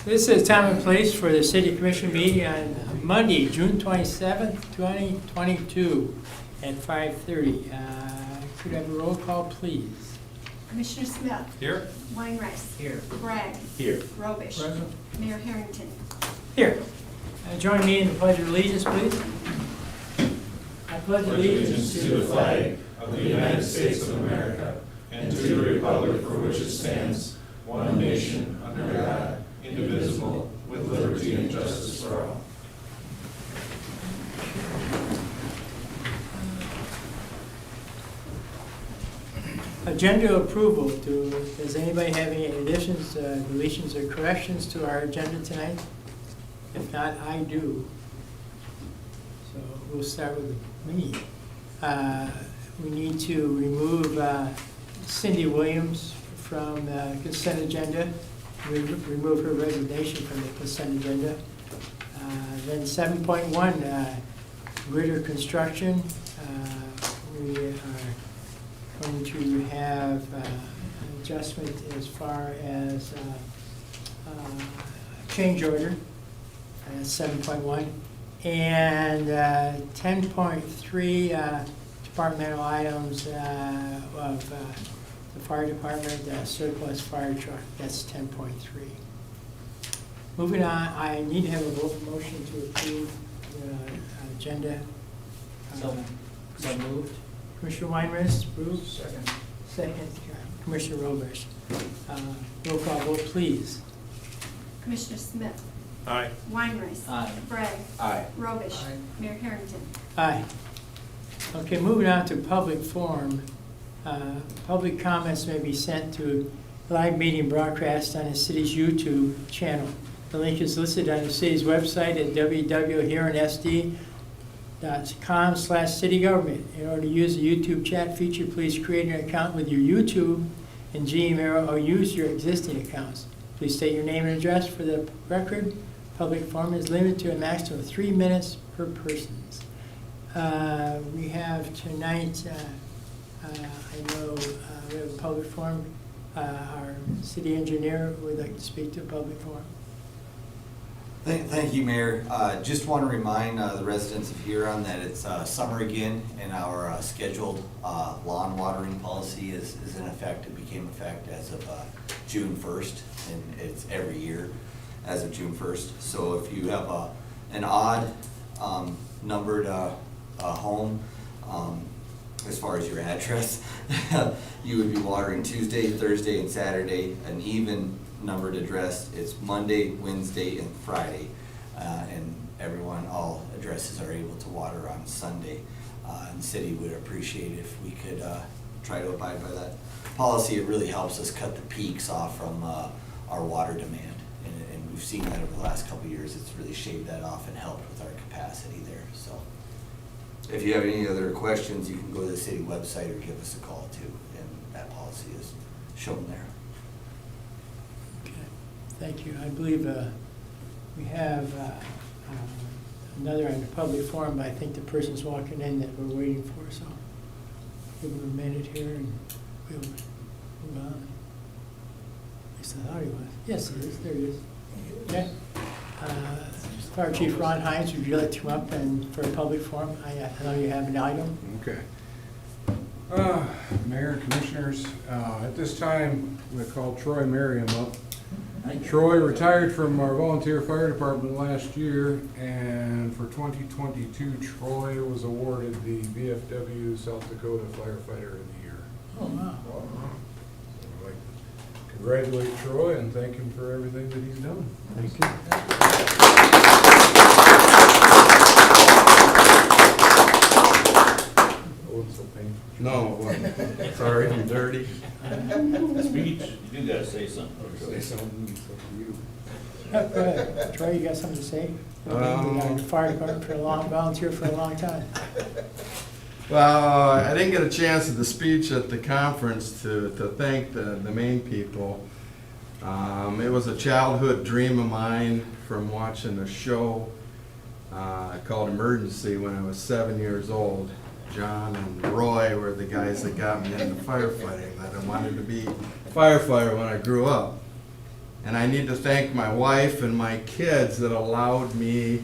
This is time and place for the City Commission meeting on Monday, June 27th, 2022 at 5:30. Could I have a roll call, please? Commissioner Smith. Here. Weinrice. Here. Bragg. Here. Robish. Present. Mayor Harrington. Here. Join me in the Pledge of Allegiance, please. I pledge Allegiance to the flag of the United States of America and to the republic for which it stands, one nation, under God, indivisible, with liberty and justice for all. Agenda approval. Does anybody have any additions, deletions, or corrections to our agenda tonight? If not, I do. So we'll start with me. We need to remove Cindy Williams from the consent agenda. Remove her resignation from the consent agenda. Then 7.1, Ritter Construction. We are going to have an adjustment as far as change order. 7.1. And 10.3, departmental items of the fire department, surplus fire truck, that's 10.3. Moving on, I need to have a motion to approve the agenda. So moved. Commissioner Weinrich, approved. Second. Second, Commissioner Robish. Roll call vote, please. Commissioner Smith. Aye. Weinrice. Aye. Bragg. Aye. Robish. Aye. Mayor Harrington. Aye. Okay, moving on to public forum. Public comments may be sent to live meeting broadcast on the city's YouTube channel. The link is listed on the city's website at www.huronSD.com/citygovernment. In order to use the YouTube chat feature, please create an account with your YouTube and Gmail or use your existing accounts. Please state your name and address for the record. Public forum is limited to a maximum of 3 minutes per person. We have tonight, I know we have a public forum. Our city engineer would like to speak to a public forum. Thank you, Mayor. Just want to remind the residents of Huron that it's summer again, and our scheduled lawn watering policy is in effect. It became effect as of June 1st, and it's every year as of June 1st. So if you have an odd numbered home, as far as your address, you would be watering Tuesday, Thursday, and Saturday. An even numbered address, it's Monday, Wednesday, and Friday. And all addresses are able to water on Sunday. And the city would appreciate if we could try to abide by that policy. It really helps us cut the peaks off from our water demand. And we've seen that over the last couple of years. It's really shaved that off and helped with our capacity there. So if you have any other questions, you can go to the city website or give us a call too, and that policy is shown there. Okay, thank you. I believe we have another on the public forum, but I think the person's walking in that we're waiting for, so give him a minute here and we'll move on. At least I thought he was. Yes, he is. There he is. Okay. Fire Chief Ron Hines, would you like to come up and for a public forum? I know you have an item. Okay. Mayor and Commissioners, at this time, we call Troy Merriam up. Troy retired from our volunteer fire department last year, and for 2022, Troy was awarded the VFW South Dakota Firefighter of the Year. Oh, wow. So I'd like to congratulate Troy and thank him for everything that he's done. Thank you. So painful. No, it wasn't. Sorry, I'm dirty. Speech. You do gotta say something. Say something, it's up to you. Go ahead. Troy, you got something to say? You've been in the fire department for a long, volunteer for a long time. Well, I didn't get a chance at the speech at the conference to thank the main people. It was a childhood dream of mine from watching a show called Emergency when I was 7 years old. John and Roy were the guys that got me into firefighting, that I wanted to be a firefighter when I grew up. And I need to thank my wife and my kids that allowed me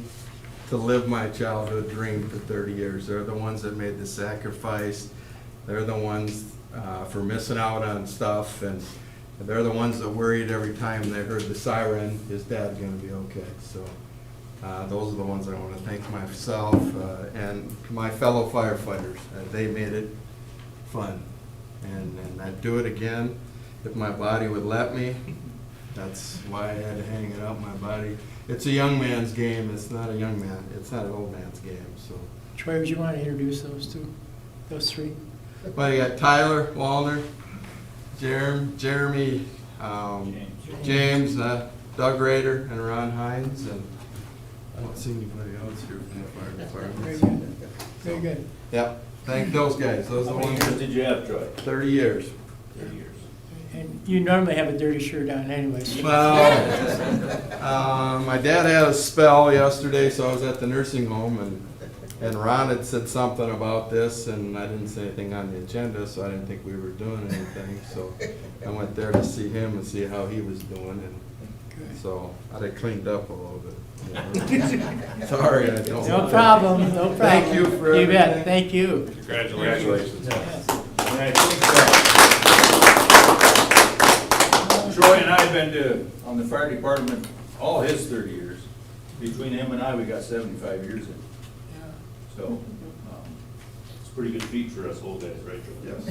to live my childhood dream for 30 years. They're the ones that made the sacrifice. They're the ones for missing out on stuff, and they're the ones that worried every time they heard the siren, is Dad gonna be okay? So those are the ones I want to thank myself and my fellow firefighters. They made it fun. And I'd do it again if my body would let me. That's why I had to hang it up my body. It's a young man's game. It's not a young man. It's not an old man's game. So, Troy, would you want to introduce those three? but you got Tyler Wallner, Jeremy, James, Doug Rader, and Ron Hines, and I don't see anybody else here from the fire Very department. good. Very good. Yep. Thank those guys. Those are How the many ones. years did you have, Troy? 30 years. 30 years. And you normally have a dirty shirt on anyway. So Well, my dad had a spell yesterday, so I was at the nursing home, and Ron had said something about this, and I didn't say anything on the agenda, so I didn't think we were doing anything. So I went there to see him and see how he was doing, and Good. so I had cleaned up a little bit. Sorry, I don't. No problem, no problem. Thank you for You bet, everything. thank you. Congratulations. Yes. And I think, Troy and I have been on the fire department all his 30 years. Between him and I, we got 75 years in. Yeah. So, it's a pretty good feat for us old guys, right, Troy? Yes.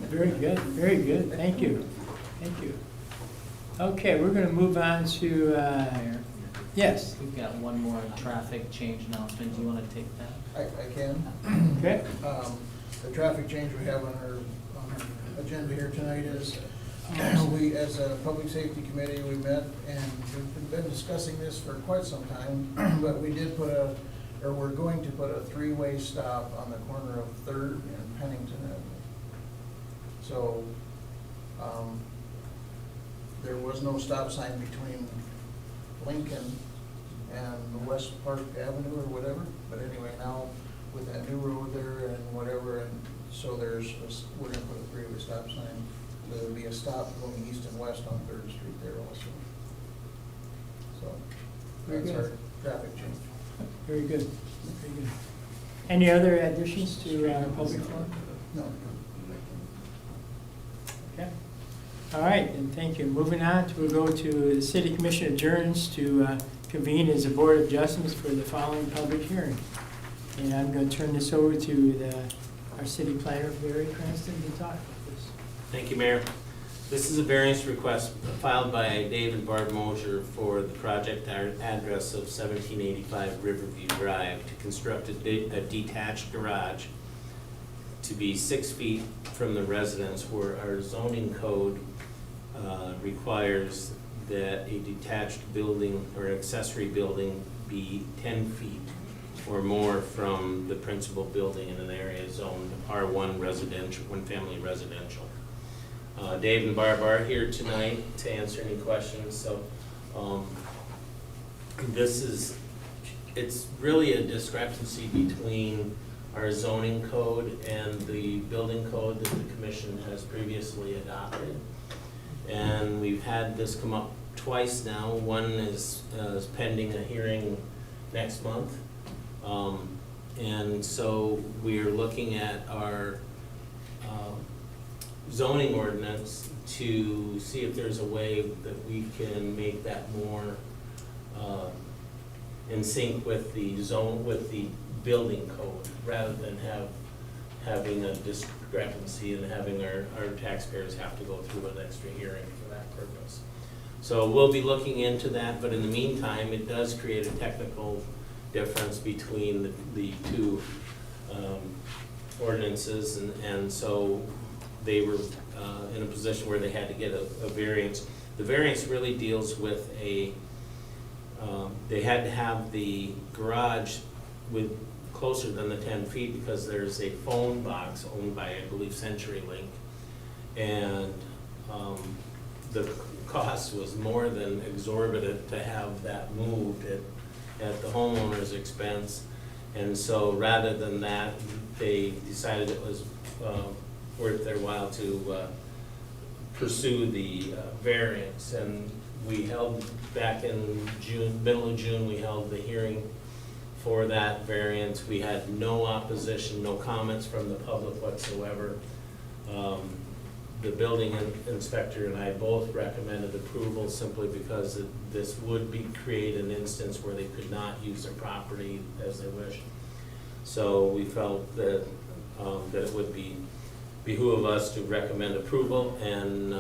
Very good, very good, thank you, thank you. Okay, we're gonna move on to, yes, We've got one more traffic change announcement. Do you want to take that? I can. okay, The traffic change we have on our agenda here tonight is, we, as a public safety committee, we met and we've been discussing this for quite some time, but we did we're going to put a three-way stop on the corner of Third and Pennington Avenue. So, there was no stop sign between Lincoln and West Park Avenue or whatever, but anyway, now with that new road there and whatever, and so we're gonna put a three-way stop sign. There'll be a stop going east and west on Third Street there also. So, Very that's our good. traffic change. very good, very good. Any other additions to our public forum? No. Okay. All right, and thank you. Moving on, we'll go to the city commission adjourns to convene as a board of adjustments for the following public hearing. And I'm going to turn this over to our city planner, Barry Cranston, to talk about this. Thank you, Mayor. This is a variance request filed by Dave and Barb Mosier for the project address of 1785 Riverview Drive to construct a detached garage to be 6 feet from the residence, where our zoning code requires that a detached building or accessory building be 10 feet or more from the principal building in an area zoned R1 residential, one-family residential. Dave and Barb are here tonight to answer any questions, so it's really a discrepancy between our zoning code and the building code that the commission has previously adopted. And we've had this come up twice now. One is pending a hearing next month. And so we're looking at our zoning ordinance to see if there's a way that we can make that more in sync with the the building code, rather than having a discrepancy and having our taxpayers have to go through an extra hearing for that purpose. So we'll be looking into that, but in the meantime, it does create a technical difference between the two ordinances, and so they were in a position where they had to get a variance. The variance really deals with they had to have the garage closer than the 10 feet because there's a phone box owned by, I believe, CenturyLink, and the cost was more than exorbitant to have that moved at the homeowner's expense. And so rather than that, they decided it was worth their while to pursue the variance. And we held, back in June, middle of June, we held the hearing for that variance. We had no opposition, no comments from the public whatsoever. The building inspector and I both recommended approval simply because this would create an instance where they could not use their property as they wish. So we felt that it would behoove us to recommend approval, and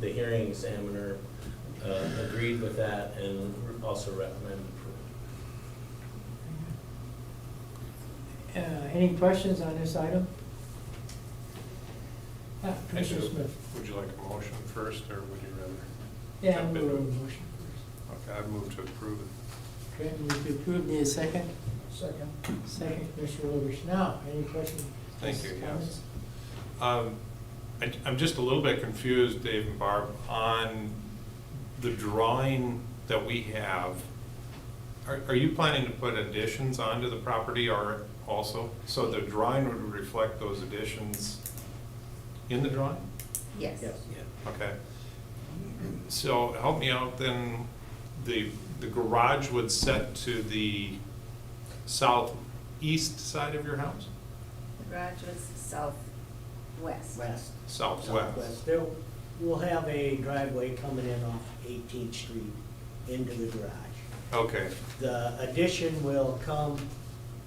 the hearing examiner agreed with that and also recommended approval. Any questions on this item? Commissioner Smith. Would you like a motion first, or would you rather? Yeah, jump we'll into go it? with motion first. Okay, I'd move to approve it. Okay, move to approve, need a second? Second. Second, Commissioner Lewis. Now, any questions? Thank you, comments? yes. I'm just a little bit confused, Dave and Barb, on the drawing that we have. Are you planning to put additions onto the property or also? So the drawing would reflect those additions in the drawing? Yes. Okay. So help me out then, the garage would set to the southeast side of your house? The garage was southwest. West. Southwest. We'll have a driveway coming in off 18th Street into the garage. Okay, The addition will come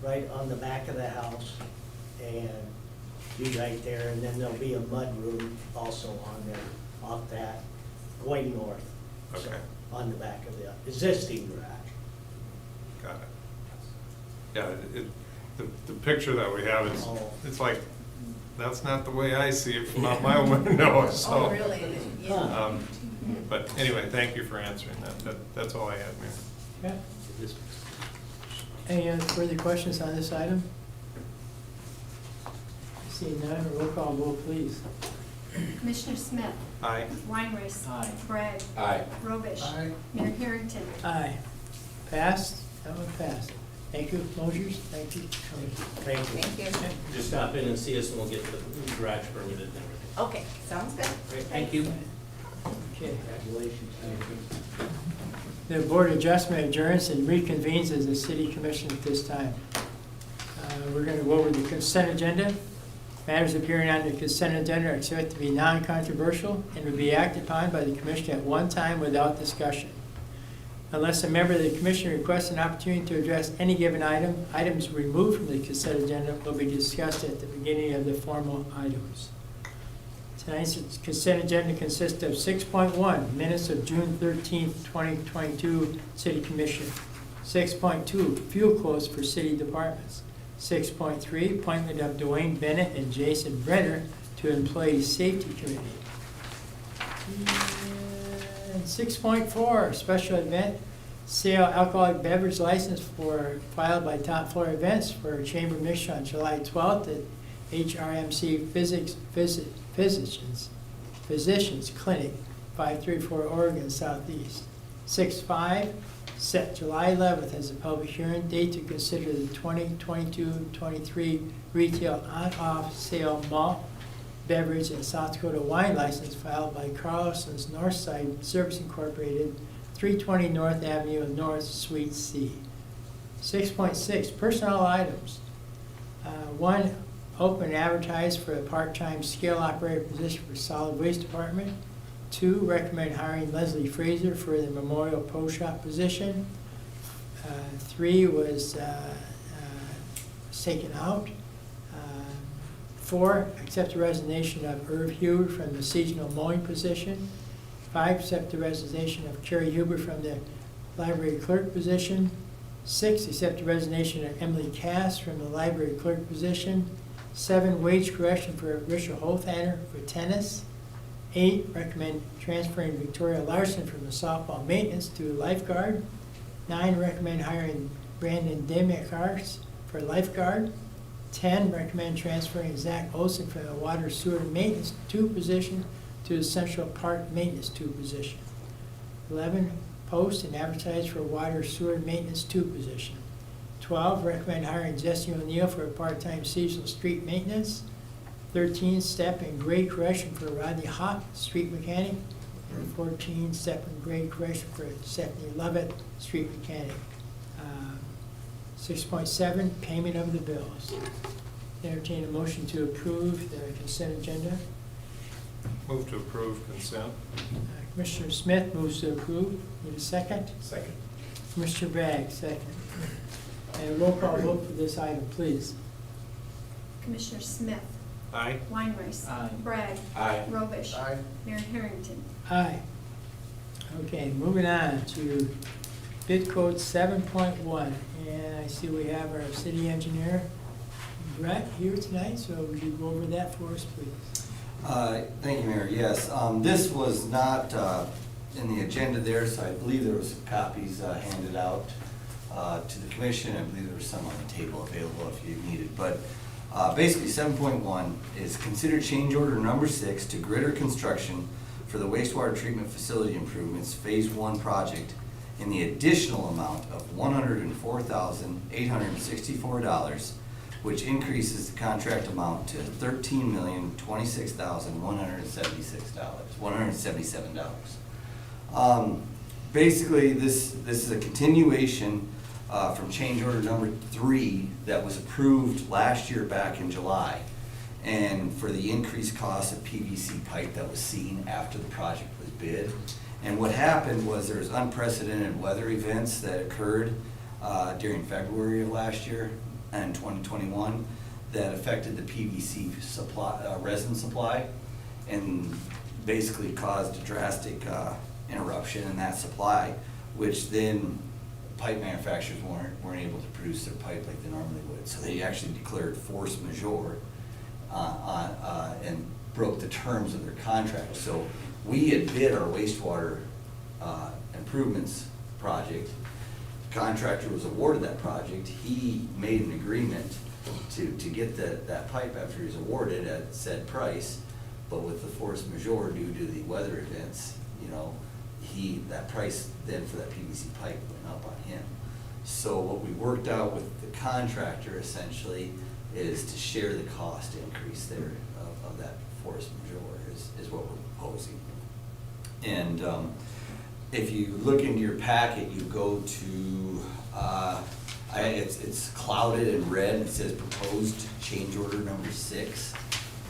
right on the back of the house and be right there, and then there'll be a mud room also on there, off that, going north. So, Okay. on the back of the existing garage. got it. Yeah, the picture that we have is, Oh. it's like, that's not the way I see it from out my window, so. Oh, really? Yeah. But anyway, thank you for answering that. That's all I had, Mayor. Okay. Any other further questions on this item? Seeing none, roll call vote, please. Commissioner Smith, Aye. Weinreich. Aye. Bragg. Aye. Robish. Aye. Mayor Harrington. Aye. Passed, that one passed. Thank you, Mosers, thank you. Thank you. Thank you. Just stop in and see us and we'll get the garage permitted and everything. Okay, sounds good. Great, thank you. Okay. Congratulations. The Board of Adjustment adjourns and reconvenes as a city commission at this time. We're going to go over the consent agenda. Matters appearing on the consent agenda are expected to be non-controversial and will be acted upon by the commission at one time without discussion. Unless a member of the commission requests an opportunity to address any given item, items removed from the consent agenda will be discussed at the beginning of the formal items. Tonight's consent agenda consists of 6.1, minutes of June 13th, 2022, City Commission. 6.2, fuel quotes for city departments. 6.3, appointment of Dwayne Bennett and Jason Brenner to Employee Safety Committee. And 6.4, special event, sale alcoholic beverage license filed by Top Floor Events for Chamber Mission on July 12th at HRMC Physicians Clinic, 534 Oregon Southeast. 6.5, set July 11th as a public hearing date to consider the 2022-23 retail on-off sale malt beverage and South Dakota wine license filed by Carlson's Northside Service Incorporated, 320 North Avenue North, Suite C. 6.6, personnel items. 1, open and advertise for a part-time scale operator position for solid waste department. 2, recommend hiring Leslie Fraser for the memorial pro shop position. 3 was taken out. 4, accept the resignation of Irv Huber from the seasonal mowing position. 5, accept the resignation of Carrie Huber from the library clerk position. 6, accept the resignation of Emily Cass from the library clerk position. 7, wage correction for Richard Holthaner for tennis. 8, recommend transferring Victoria Larson from the softball maintenance to lifeguard. 9, recommend hiring Brandon Demekars for lifeguard. 10, recommend transferring Zach Olson from the water sewer maintenance 2 position to the Central Park maintenance 2 position. 11, post and advertise for water sewer maintenance 2 position. 12, recommend hiring Jesse O'Neill for a part-time seasonal street maintenance. 13, step and grade correction for Rodney Hawk, street mechanic. And 14, step and grade correction for Stephanie Lovett, street mechanic. 6.7, payment of the bills. Entertain a motion to approve the consent agenda. Move to approve consent. Commissioner Smith moves to approve. Need a second? Second. Commissioner Bragg, second. And a roll call vote for this item, please. Commissioner Smith, Aye. Weinriss. Aye. Bragg. Aye. Robish. Aye. Mayor Harrington. Aye. Okay, moving on to bid code 7.1. And I see we have our city engineer, Brett, here tonight, so would you go over that for us, please? Thank you, Mayor. Yes, this was not in the agenda there, so I believe there was copies handed out to the commission. I believe there was some on the table available if you needed. But basically, 7.1 is consider change order number 6 to Gritter Construction for the wastewater treatment facility improvements Phase 1 project in the additional amount of $104,864, which increases the contract amount to $13,026,177. Basically, this is a continuation from change order number 3 that was approved last year back in July, and for the increased cost of PVC pipe that was seen after the project was bid. And what happened was there was unprecedented weather events that occurred during February of last year and 2021 that affected the PVC supply, resin supply, and basically caused a drastic interruption in that supply, which then pipe manufacturers weren't able to produce their pipe like they normally would. So they actually declared force majeure and broke the terms of their contract. So we had bid our wastewater improvements project. The contractor was awarded that project. He made an agreement to get that pipe after he was awarded at said price, but with the force majeure due to the weather events, that price then for that PVC pipe went up on him. So what we worked out with the contractor essentially is to share the cost increase there of that force majeure is what we're proposing. And if you look into your packet, you go to, it's clouded in red, it says proposed change order number 6.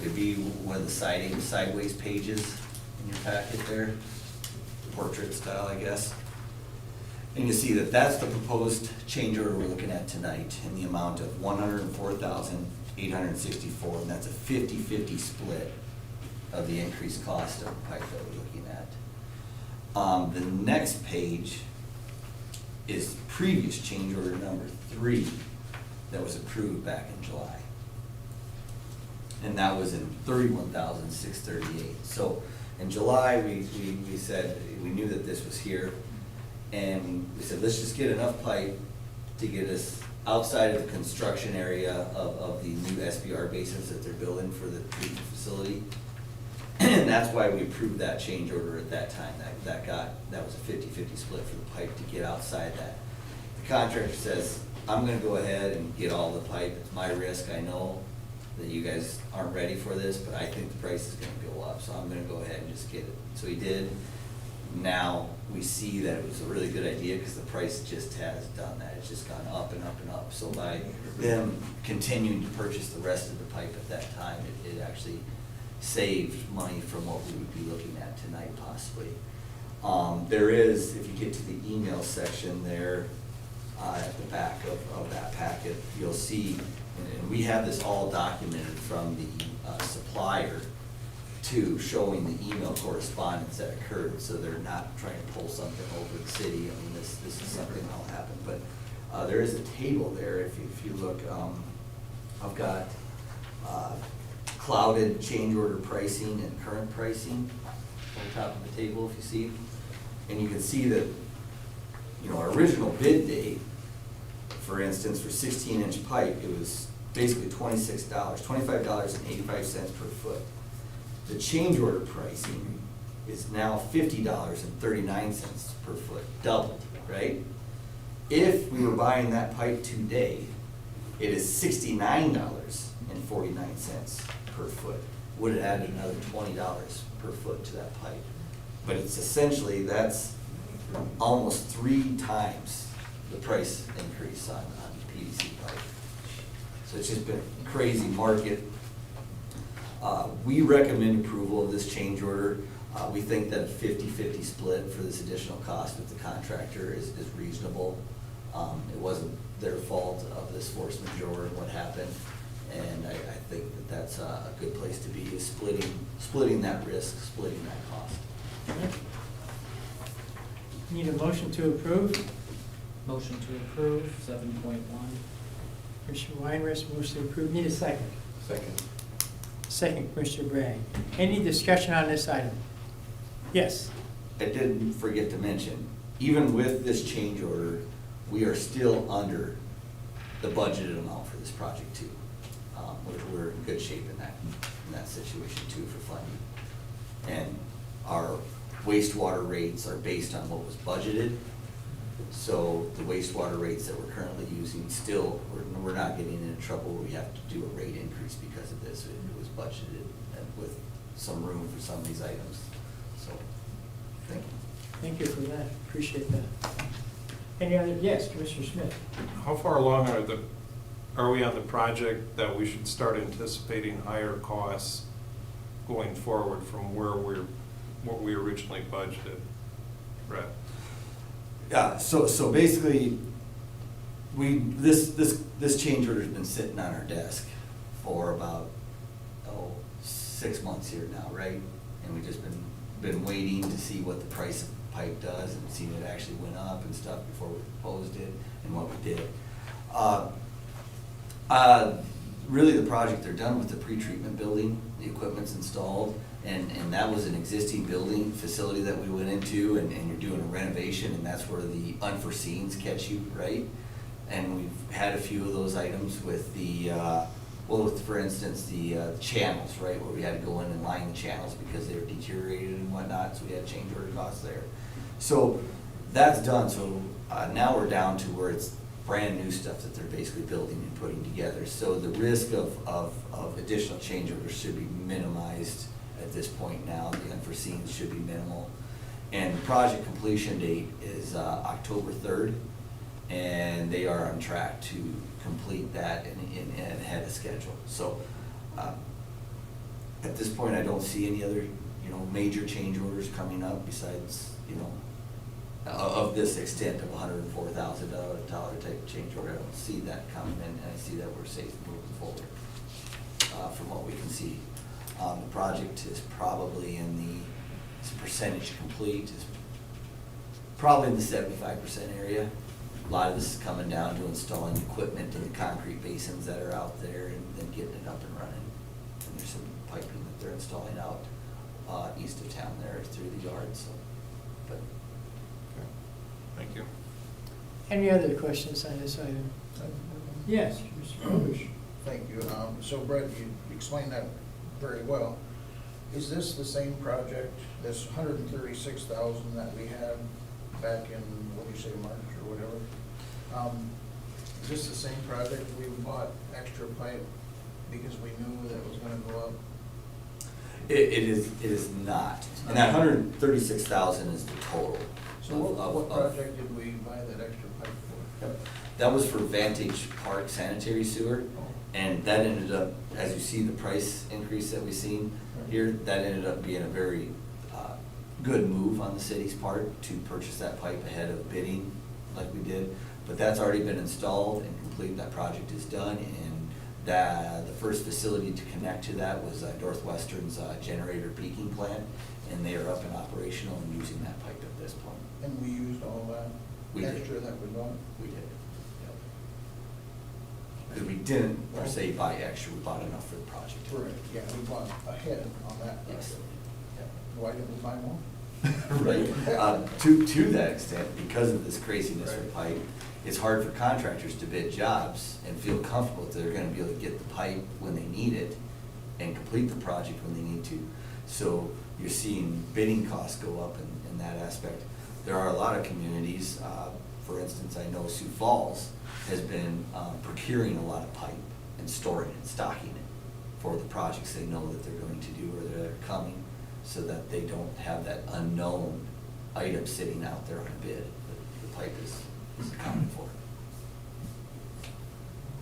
It'd be one of the sideways pages in your packet there, portrait style, I guess. And you see that that's the proposed change order we're looking at tonight in the amount of $104,864, and that's a 50-50 split of the increased cost of the pipe that we're looking at. The next page is previous change order number 3 that was approved back in July. And that was in $31,638. So in July, we said, we knew that this was here, and we said, let's just get enough pipe to get us outside of the construction area of the new SBR basins that they're building for the treatment facility. And that's why we approved that change order at that time. That was a 50-50 split for the pipe to get outside that. The contractor says, I'm gonna go ahead and get all the pipe. It's my risk. I know that you guys aren't ready for this, but I think the price is gonna go up, so I'm gonna go ahead and just get it. So he did. Now we see that it was a really good idea because the price just has done that. It's just gone up and up and up. So by them continuing to purchase the rest of the pipe at that time, it actually saved money from what we would be looking at tonight possibly. There is, if you get to the email section there at the back of that packet, you'll see, and we have this all documented from the supplier too, showing the email correspondence that occurred, so they're not trying to pull something over the city. I mean, this is something that'll happen, but there is a table there. If you look, I've got clouded change order pricing and current pricing on top of the table, if you see. And you can see that, our original bid date, for instance, for 16-inch pipe, it was basically $25.85 per foot. The change order pricing is now $50.39 per foot, doubled, right? If we were buying that pipe today, it is $69.49 per per foot. Would have added another $20 per foot to that pipe. But it's essentially, that's almost 3 times the price increase on PVC pipe. So it's just been a crazy market. We recommend approval of this change order. We think that a 50-50 split for this additional cost with the contractor is reasonable. It wasn't their fault of this force majeure and what happened. And I think that that's a good place to be, is splitting that risk, splitting that cost. Need a motion to approve? Motion to approve, 7.1. Commissioner Weinrich moves to approve. Need a second. Second. Second, Commissioner Bragg. Any discussion on this item? Yes. I didn't forget to mention, even with this change order, we are still under the budgeted amount for this project too. We're in good shape in that situation too for funding. And our wastewater rates are based on what was budgeted. So the wastewater rates that we're currently using still, we're not getting into trouble where we have to do a rate increase because of this. It was budgeted and with some room for some of these items. So, thank you. Thank you for that. Appreciate that. Any other? Yes, Commissioner Smith. How far along are we on the project that we should start anticipating higher costs going forward from what we originally budgeted, Brett? Yeah, so basically, this change order's been sitting on our desk for about, 6 months here now, right? And we just been waiting to see what the price of pipe does and seeing it actually went up and stuff before we proposed it and what we did. Really the project, they're done with the pretreatment building, the equipment's installed, and that was an existing building facility that we went into, and you're doing a renovation, and that's where the unforeseens catch you, right? And we've had a few of those items with the, for instance, the channels, right, where we had to go in and line the channels because they were deteriorated and whatnot, so we had change order costs there. So that's done, so now we're down to where it's brand new stuff that they're basically building and putting together. So the risk of additional change orders should be minimized at this point now. The unforeseen should be minimal. And the project completion date is October 3rd, and they are on track to complete that and ahead of schedule. So at this point, I don't see any other major change orders coming up besides of this extent of $104,000 type change order. I don't see that coming in, and I see that we're safe moving forward from what we can see. The project is probably in the percentage complete, is probably in the 75% area. A lot of this is coming down to installing equipment in the concrete basins that are out there and then getting it up and running. And there's some piping that they're installing out east of town there through the yard. So, but Thank you. Any other questions on this item? Yes, Mr. Robish. Thank you. So Brett, you explained that very well. Is this the same project, this $136,000 that we had back in, what do you say, March or whatever? Is this the same project we bought extra pipe because we knew that it was gonna go up? it is not. And that $136,000 is the total. So what project did we buy that extra pipe for? That was for Vantage Park sanitary sewer, and that ended up, as you see the price increase that we've seen here, that ended up being a very good move on the city's part to purchase that pipe ahead of bidding like we did. But that's already been installed and complete. That project is done, and the first facility to connect to that was Northwestern's generator peaking plant, and they are up and operational and using that pipe at this point. And we used all that We did. extra that we bought? We did. Because we didn't per se buy extra, we bought enough for the project. Right, yeah, we bought ahead on that. Yes. Why didn't we buy more? Right. To that extent, because of this craziness with pipe, it's hard for contractors to bid jobs and feel comfortable that they're gonna be able to get the pipe when they need it and complete the project when they need to. So you're seeing bidding costs go up in that aspect. There are a lot of communities, for instance, I know Sioux Falls has been procuring a lot of pipe and storing it, stocking it for the projects they know that they're going to do or that are coming, so that they don't have that unknown item sitting out there on a bid. The pipe is accounted for.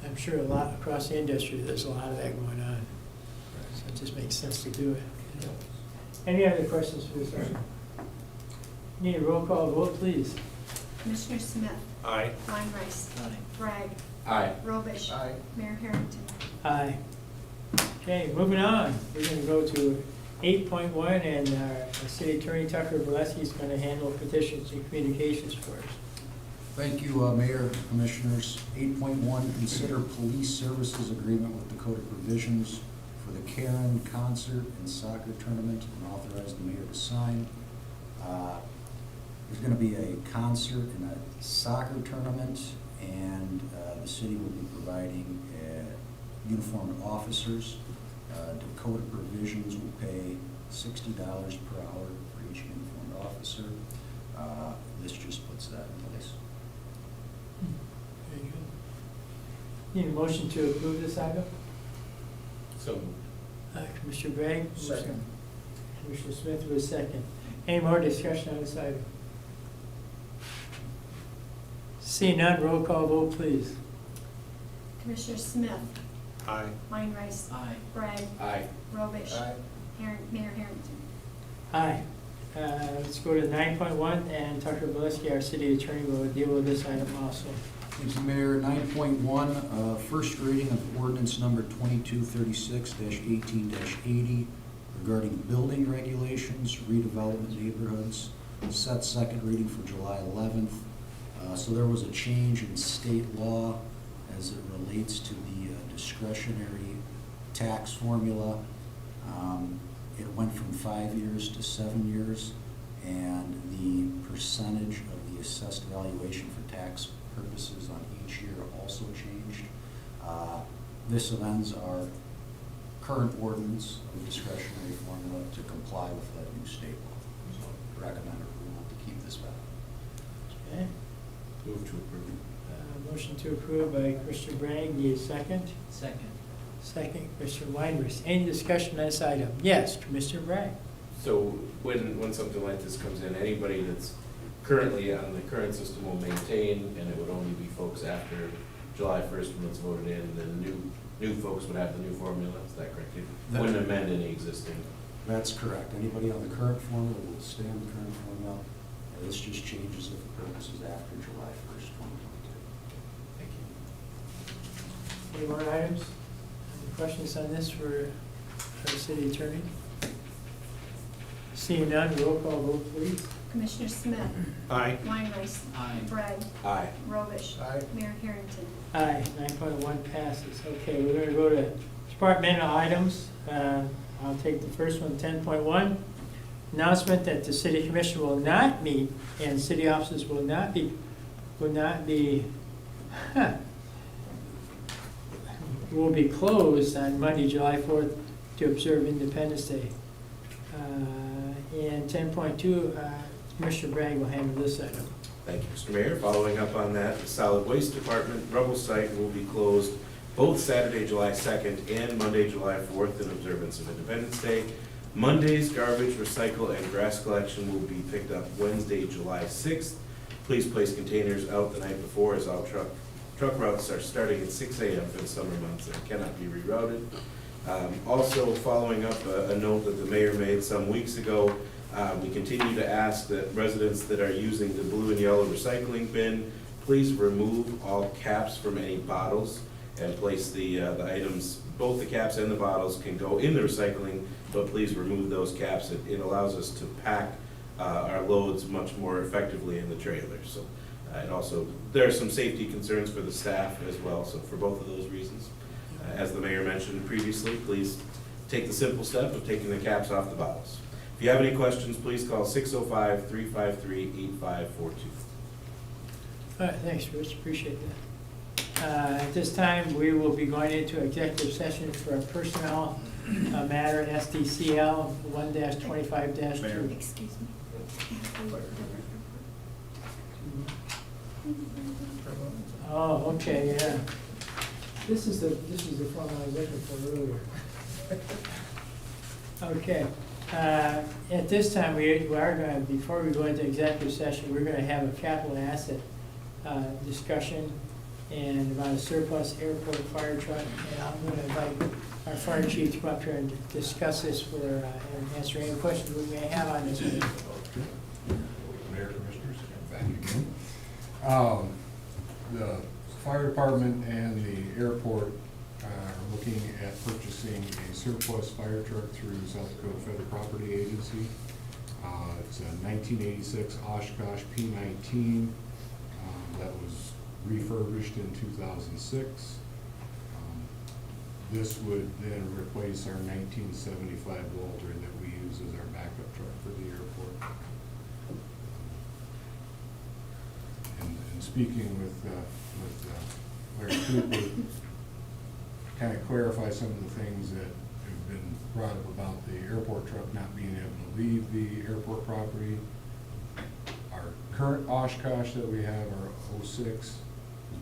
I'm sure a lot across the industry, there's a lot of that going on. So it just makes sense to do it. Any other questions for this item? Need a roll call vote, please. Commissioner Smith, Aye. Weinrice, Aye. Bragg, Aye. Robish. Aye. Mayor Harrington. Aye. Okay, moving on. We're gonna go to 8.1, and our city attorney Tucker Valesky is gonna handle petitions and communications for us. Thank you, Mayor, Commissioners. 8.1, consider police services agreement with Dakota Provisions for the Karen concert and soccer tournament, and authorize the mayor to sign. There's going to be a concert and a soccer tournament, and the city will be providing uniformed officers. Dakota Provisions will pay $60 per hour for each uniformed officer. This just puts that in place. Very good. Need a motion to approve this item? So. Commissioner Bragg? Second. Commissioner Smith with a second. Any more discussion on this item? Seeing none, roll call vote, please. Commissioner Smith, Aye. Weinrice, Aye. Bragg, Aye. Robish. Aye. Mayor Harrington. Aye. Let's go to 9.1, and Tucker Valesky, our city attorney, will deal with this item also. Thank you, Mayor. 9.1, first reading of ordinance number 2236-18-80 regarding building regulations, redevelopment neighborhoods, set second reading for July 11th. So there was a change in state law as it relates to the discretionary tax formula. It went from 5 years to 7 years, and the percentage of the assessed valuation for tax purposes on each year also changed. This amends our current ordinance of discretionary formula to comply with that new state law. So recommend approval to keep this back. Okay. Move to approve. Motion to approve by Commissioner Bragg. Need a second? Second. Second, Commissioner Weinrich. Any discussion on this item? Yes, Commissioner Bragg. So when something like this comes in, anybody that's currently on the current system will maintain, and it would only be folks after July 1st when it's voted in, and then new folks would have the new formula, is that correct? It wouldn't amend any existing? That's correct. Anybody on the current formula will stay on the current formula. This just changes it for purposes after July 1st, 2022. Thank you. Any more items? Any questions on this for our city attorney? Seeing none, roll call vote, please. Commissioner Smith, Aye. Weinrice, Aye. Bragg, Aye. Robish. Aye. Mayor Harrington. Aye, 9.1 passes. Okay, we're gonna go to departmental items. I'll take the first one, 10.1. Announcement that the city commission will not meet and city offices will not be closed on Monday, July 4th to observe Independence Day. And 10.2, Commissioner Bragg will handle this item. Thank you, Mr. Mayor. Following up on that, the Solid Waste Department rubble site will be closed both Saturday, July 2nd and Monday, July 4th in observance of Independence Day. Monday's garbage, recycle, and grass collection will be picked up Wednesday, July 6th. Please place containers out the night before, as all truck routes are starting at 6 a.m. for the summer months and cannot be rerouted. Also, following up a note that the mayor made some weeks ago, we continue to ask that residents that are using the blue and yellow recycling bin, please remove all caps from any bottles and place the items, both the caps and the bottles can go in the recycling, but please remove those caps. It allows us to pack our loads much more effectively in the trailer. So it also, there are some safety concerns for the staff as well, so for both of those reasons. As the mayor mentioned previously, please take the simple step of taking the caps off the bottles. If you have any questions, please call 605-353-8542. All right, thanks, Rich, appreciate that. At this time, we will be going into executive session for a personnel matter in SDCL 1-25-2. Excuse me. Oh, okay, yeah. This is the form I was looking for earlier. Okay, at this time, we are gonna, before we go into executive session, we're gonna have a capital asset discussion and about a surplus airport fire truck. And I'm gonna invite our fire chief to come up here and discuss this and answer any questions we may have on this. Mayor, Commissioners, back again. The fire department and the airport are looking at purchasing a surplus fire truck through South Dakota Federal Property Agency. It's a 1986 Oshkosh P19 that was refurbished in 2006. This would then replace our 1975 Walter that we use as our backup truck for the airport. And speaking with Larry Cooper, kind of clarify some of the things that have been brought up about the airport truck not being able to leave the airport property. Our current Oshkosh that we have, our 06, is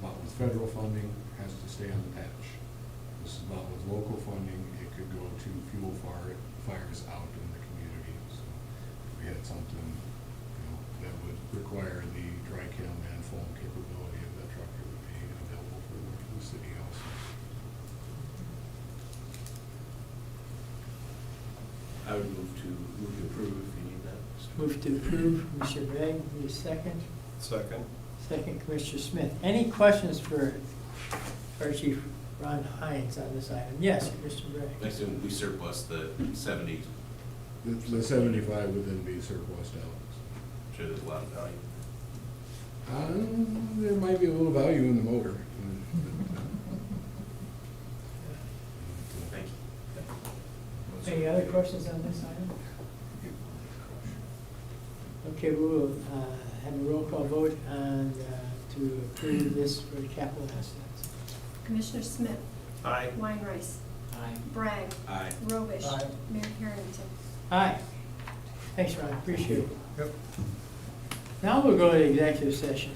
bought with federal funding, has to stay on the patch. This is bought with local funding, it could go to fuel fires out in the community. So if we had something, that would require the dry kiln and foam capability of that truck, it would be available for the city also. I would move to approve if you need that. Move to approve, Commissioner Bragg, need a second? Second. Second, Commissioner Smith. Any questions for Fire Chief Ron Hines on this item? Yes, Commissioner Bragg. I assume we surplus the 70, The 75 would then be surplus out. I'm sure there's a lot of value. There might be a little value in the motor. Thank you. Any other questions on this item? Okay, we will have a roll call vote on, to approve this for capital assets. Commissioner Smith. Aye. Weinrice. Aye. Bragg. Aye. Robish. Aye. Mayor Harrington. Aye. Thanks, Ron, appreciate it. Yep. Now we'll go to executive session.